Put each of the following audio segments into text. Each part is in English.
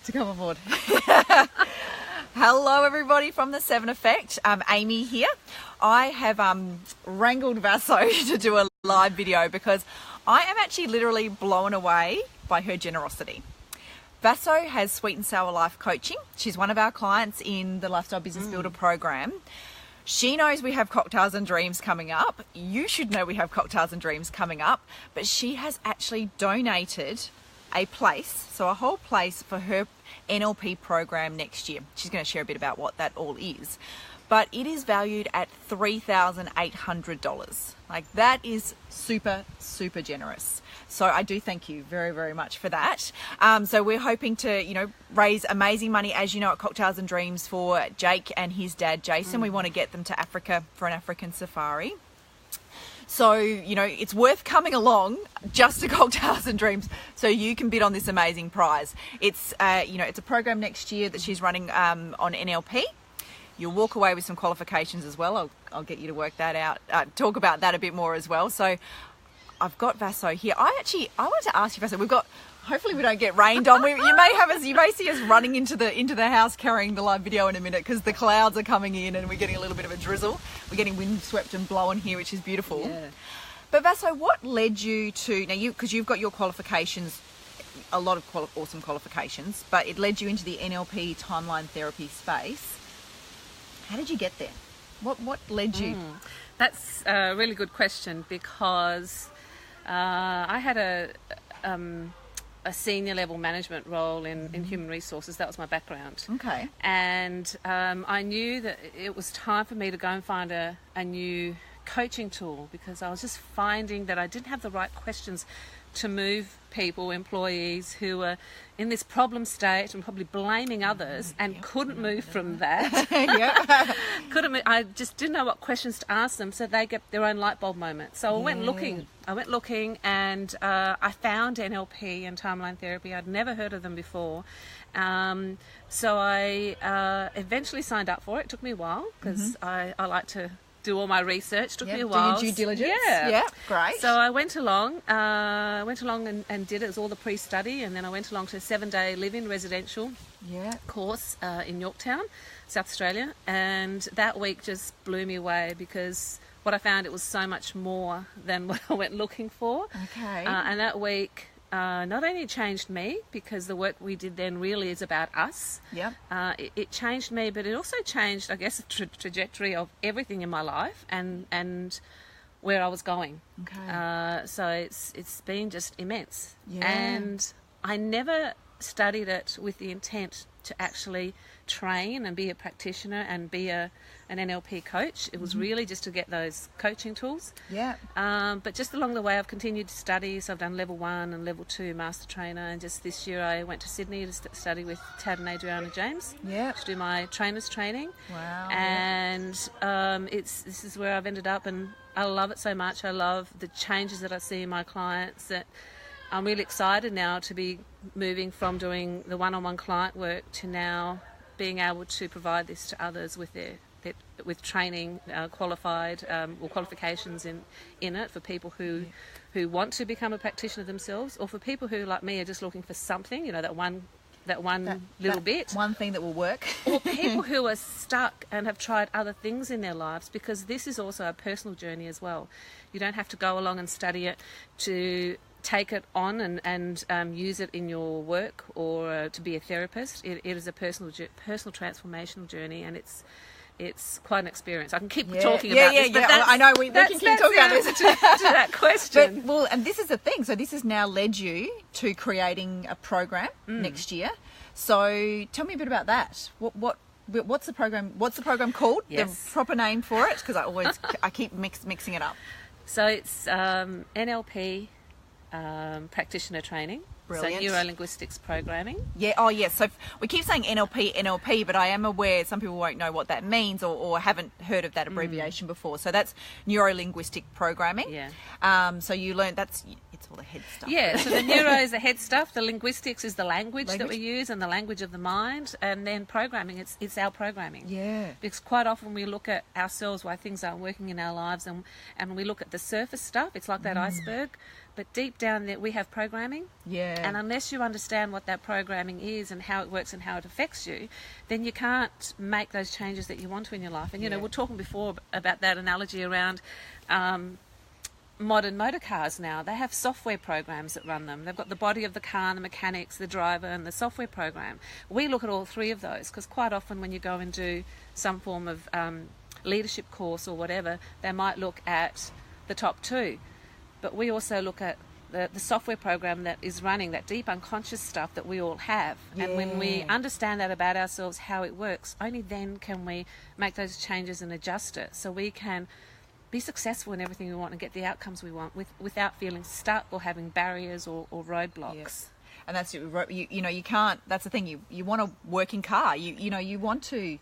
to come aboard. Hello everybody from the 7 Effect. Amy here. I have wrangled Vasso to do a live video because I am actually literally blown away by her generosity. Vasso has Sweet and Sour Life Coaching. She's one of our clients in the Lifestyle Business Builder program. She knows we have Cocktails and Dreams coming up. You should know we have Cocktails and Dreams coming up, but she has actually donated a place, so a whole place for her NLP program next year. She's going to share a bit about what that all is. But it is valued at $3,800. Like, that is super, super generous. So I do thank you very, very much for that. So we're hoping to, raise amazing money, as you know, at Cocktails and Dreams for Jake and his dad, Jason. We want to get them to Africa for an African safari. So, it's worth coming along just to Cocktails and Dreams so you can bid on this amazing prize. It's, it's a program next year that she's running on NLP. You'll walk away with some qualifications as well. I'll get you to work that out, talk about that a bit more as well. So I've got Vasso here. I wanted to ask you, Vasso, hopefully we don't get rained on. You may see us running into the house carrying the live video in a minute because the clouds are coming in and we're getting a little bit of a drizzle. We're getting windswept and blowing here, which is beautiful. Yeah. But Vasso, what led you to, because you've got your qualifications, a lot of awesome qualifications, but it led you into the NLP timeline therapy space. How did you get there? What led you? That's a really good question because I had a senior level management role in human resources. That was my background. Okay. And I knew that it was time for me to go and find a new coaching tool because I was just finding that I didn't have the right questions to move people, employees who were in this problem state and probably blaming others and couldn't move from that. Couldn't move. I just didn't know what questions to ask them so they get their own light bulb moment. So I went looking and I found NLP and timeline therapy. I'd never heard of them before. So I eventually signed up for it. It took me a while because I like to do all my research. Took me a while. Do your due diligence. Yeah, great. So I went along and did it. It was all the pre-study, and then I went along to a 7-day live-in residential course in Yorktown, South Australia, and that week just blew me away because what I found, it was so much more than what I went looking for. Okay. And that week not only changed me because the work we did then really is about us. Yeah. It changed me, but it also changed, I guess, the trajectory of everything in my life and where I was going. Okay. So it's been just immense. Yeah. And I never studied it with the intent to actually train and be a practitioner and be an NLP coach. It was really just to get those coaching tools. Yeah. But just along the way, I've continued to study. So I've done level 1 and level 2 master trainer. And just this year, I went to Sydney to study with Tad and Adriana James. Yeah. To do my trainer's training. Wow. And this is where I've ended up, and I love it so much. I love the changes that I see in my clients. That I'm really excited now to be moving from doing the one-on-one client work to now being able to provide this to others with with training, qualified or qualifications in it for people who want to become a practitioner themselves, or for people who, like me, are just looking for something, that one bit. One thing that will work. Or people who are stuck and have tried other things in their lives, because this is also a personal journey as well. You don't have to go along and study it to take it on and use it in your work or to be a therapist. It is a personal transformational journey, and it's quite an experience. I can keep talking about this, but I know we can keep talking about this to that question. But, and this is the thing. So this has now led you to creating a program next year. So tell me a bit about that. What's the program? What's the program called? Yes. The proper name for it, because I keep mixing it up. So it's NLP. Practitioner training. Brilliant. So neuro-linguistics programming. Yeah. Oh, yes. So we keep saying NLP, but I am aware some people won't know what that means or haven't heard of that abbreviation before. So that's neuro-linguistic programming. Yeah. So you learn it's all the head stuff. Yeah. So the neuro is the head stuff. The linguistics is the language that we use and the language of the mind. And then programming, it's our programming. Yeah. Because quite often we look at ourselves, why things aren't working in our lives, and we look at the surface stuff. It's like that iceberg. But deep down there, we have programming. Yeah. And unless you understand what that programming is and how it works and how it affects you, then you can't make those changes that you want to in your life. And, you know, we're talking before about that analogy around modern motor cars now. They have software programs that run them. They've got the body of the car, the mechanics, the driver, and the software program. We look at all three of those because quite often when you go and do some form of leadership course or whatever, they might look at the top two. But we also look at the software program that is running, that deep unconscious stuff that we all have. And when we understand that about ourselves, how it works, only then can we make those changes and adjust it so we can be successful in everything we want and get the outcomes we want without feeling stuck or having barriers or roadblocks. Yes. And that's you know, you can't, that's the thing, you want a working car, you know, you want to,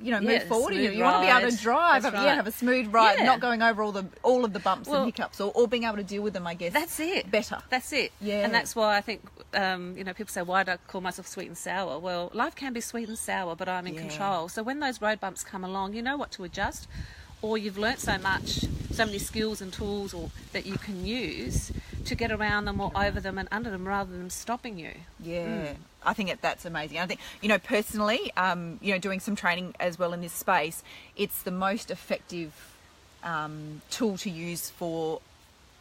you know, move forward, and you want to be able to drive, have a smooth ride, not going over all of the bumps and hiccups, or being able to deal with them, I guess. That's it. Better. That's it. Yeah. And that's why I think, you know, people say, why do I call myself sweet and sour? Well, life can be sweet and sour, but I'm in control. So when those road bumps come along, you know what to adjust, or you've learnt so many skills and tools that you can use to get around them or over them and under them rather than stopping you. Yeah. I think that's amazing. I think, you know, personally, you know, doing some training as well in this space, it's the most effective tool to use for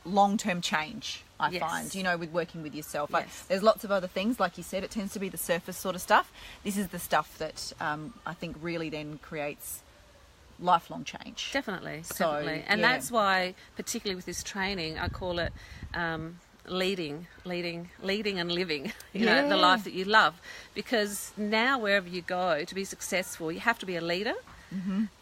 long-term change, I find, you know, with working with yourself. There's lots of other things, like you said, it tends to be the surface sort of stuff. This is the stuff that I think really then creates lifelong change. Definitely. And that's why, particularly with this training, I call it leading and living, you know, the life that you love. Because now wherever you go to be successful, you have to be a leader,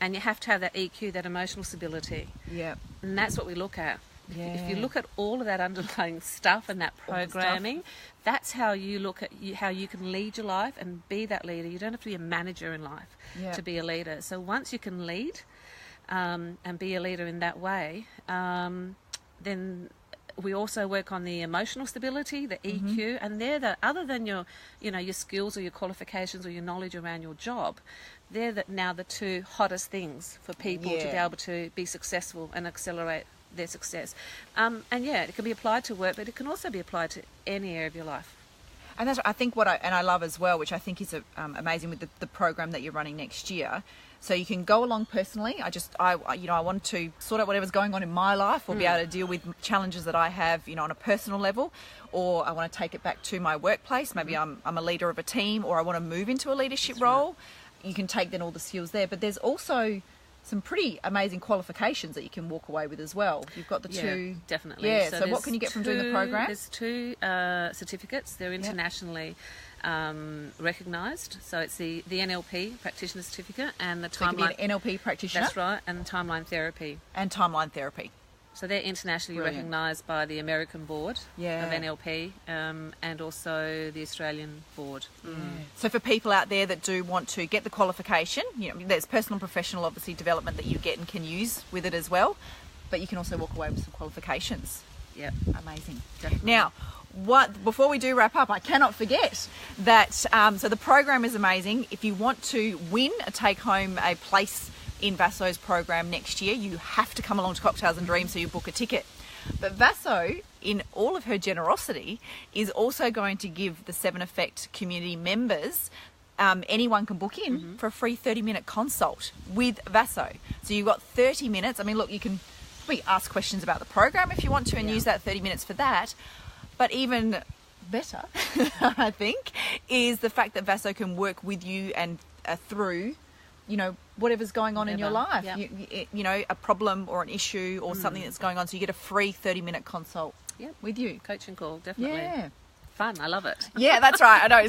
and you have to have that EQ, that emotional stability. Yeah. And that's what we look at. If you look at all of that underlying stuff and that programming, that's how you look at how you can lead your life and be that leader. You don't have to be a manager in life to be a leader. So once you can lead and be a leader in that way, then we also work on the emotional stability, the EQ, and they're other than your, you know, your skills or your qualifications or your knowledge around your job, they're now the two hottest things for people to be able to be successful and accelerate their success. And it can be applied to work, but it can also be applied to any area of your life. And that's, I think, what I love as well, which I think is amazing with the program that you're running next year. So you can go along personally. I want to sort out whatever's going on in my life, or be able to deal with challenges that I have, you know, on a personal level, or I want to take it back to my workplace. Maybe I'm a leader of a team, or I want to move into a leadership role. You can take then all the skills there, but there's also some pretty amazing qualifications that you can walk away with as well. You've got the two. Definitely. Yeah, so what can you get from doing the program? There's two certificates. They're internationally recognised. So it's the NLP practitioner certificate and the timeline. So you can be an NLP practitioner. That's right, and timeline therapy. So they're internationally recognised by the American board of NLP and also the Australian board. So for people out there that do want to get the qualification, you know, there's personal and professional, obviously, development that you get and can use with it as well, but you can also walk away with some qualifications. Yeah. Amazing. Definitely. Now, before we do wrap up, I cannot forget that, so the program is amazing. If you want to win take home a place in Vasso's program next year, you have to come along to Cocktails and Dreams, so you book a ticket. But Vasso, in all of her generosity, is also going to give the 7 Effect community members, anyone can book in for a free 30-minute consult with Vasso. So you've got 30 minutes. I mean, look, you can ask questions about the program if you want to and use that 30 minutes for that. But even better, I think, is the fact that Vasso can work with you and through, you know, whatever's going on in your life. You know, a problem or an issue or something that's going on. So you get a free 30-minute consult with you. Coaching call, definitely. Yeah. Fun, I love it. Yeah, that's right. I know.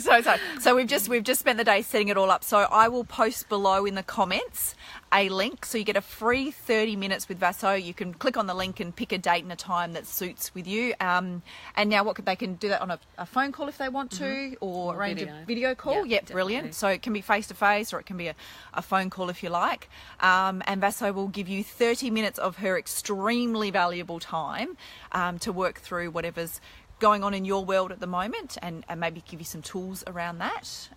So we've just spent the day setting it all up. So I will post below in the comments a link, so you get a free 30 minutes with Vasso. You can click on the link and pick a date and a time that suits with you. And now they can do that on a phone call if they want to, or arrange a video call. Yeah, brilliant. So it can be face to face, or it can be a phone call if you like. And Vasso will give you 30 minutes of her extremely valuable time to work through whatever's going on in your world at the moment, and maybe give you some tools around that.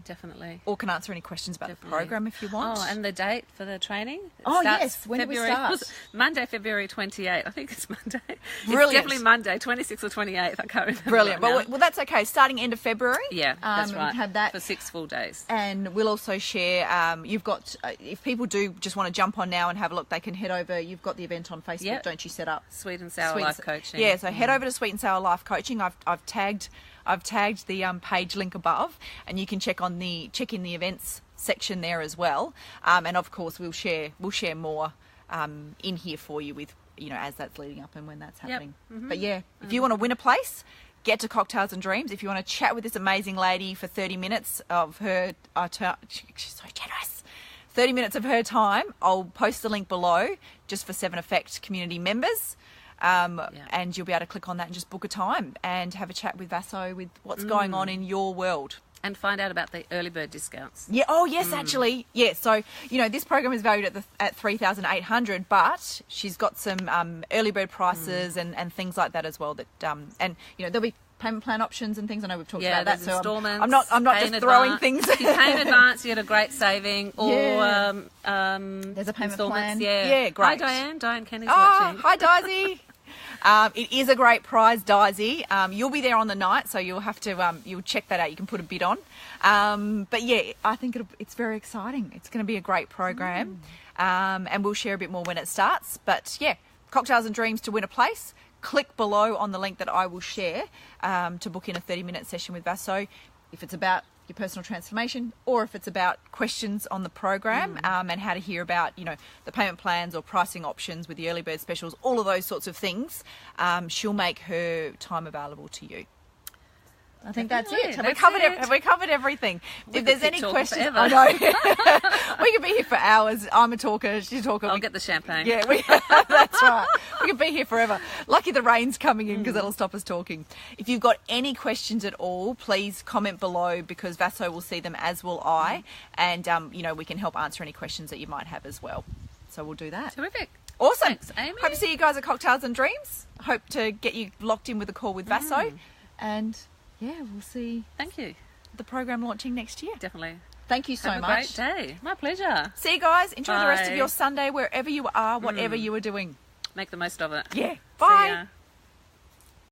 Definitely. Or can answer any questions about the program if you want. Oh, and the date for the training? Yes. When do we start? Monday, February 28th. I think it's Monday. Brilliant. It's definitely Monday, 26th or 28th. I can't remember. Brilliant. Right Well, that's okay. Starting end of February. Yeah, that's right. Have that for 6 full days. And we'll also share, you've got, if people do just want to jump on now and have a look, they can head over. You've got the event on Facebook, don't you, set up? Sweet and Sour Life Coaching. Yeah, so head over to Sweet and Sour Life Coaching. I've tagged the page link above, and you can check in the events section there as well. And of course, we'll share more in here for you with, as that's leading up and when that's happening. But yeah, if you want to win a place, get to Cocktails and Dreams. If you want to chat with this amazing lady for 30 minutes of her, she's so generous. 30 minutes of her time, I'll post the link below just for 7 Effect community members. And you'll be able to click on that and just book a time and have a chat with Vasso with what's going on in your world. And find out about the early bird discounts. Yeah. Oh, yes, actually. Yeah. So, this program is valued at $3,800, but she's got some early bird prices and things like that as well. That and there'll be payment plan options and things. I know we've talked about that. So installments. I'm not just throwing things. If you pay in advance, you get a great saving. Or there's a payment plan. Yeah, great. Hi, Diane. Diane Kenny's watching. Hi, Daisy. It is a great prize, Daisy. You'll be there on the night, so you'll have to you'll check that out. You can put a bid on. But yeah, I think it's very exciting. It's going to be a great program, and we'll share a bit more when it starts. But yeah, Cocktails and Dreams to win a place. Click below on the link that I will share to book in a 30-minute session with Vasso. If it's about your personal transformation, or if it's about questions on the program and how to hear about the payment plans or pricing options with the early bird specials, all of those sorts of things, she'll make her time available to you. I think that's it. Have we covered everything? If there's any questions, I know we could be here for hours. I'm a talker. She's a talker. I'll get the champagne. Yeah, that's right. We could be here forever. Lucky the rain's coming in because that'll stop us talking. If you've got any questions at all, please comment below because Vasso will see them, as will I, and we can help answer any questions that you might have as well. So we'll do that. Terrific. Awesome. Thanks, Amy. Hope to see you guys at Cocktails and Dreams. Hope to get you locked in with a call with Vasso, and yeah, we'll see. Thank you. The program launching next year. Definitely. Thank you so Have a much. great day. My pleasure. See you guys. Enjoy the rest of Bye. your Sunday wherever you are, whatever you are doing. Make the most of it. Yeah. See Bye. ya.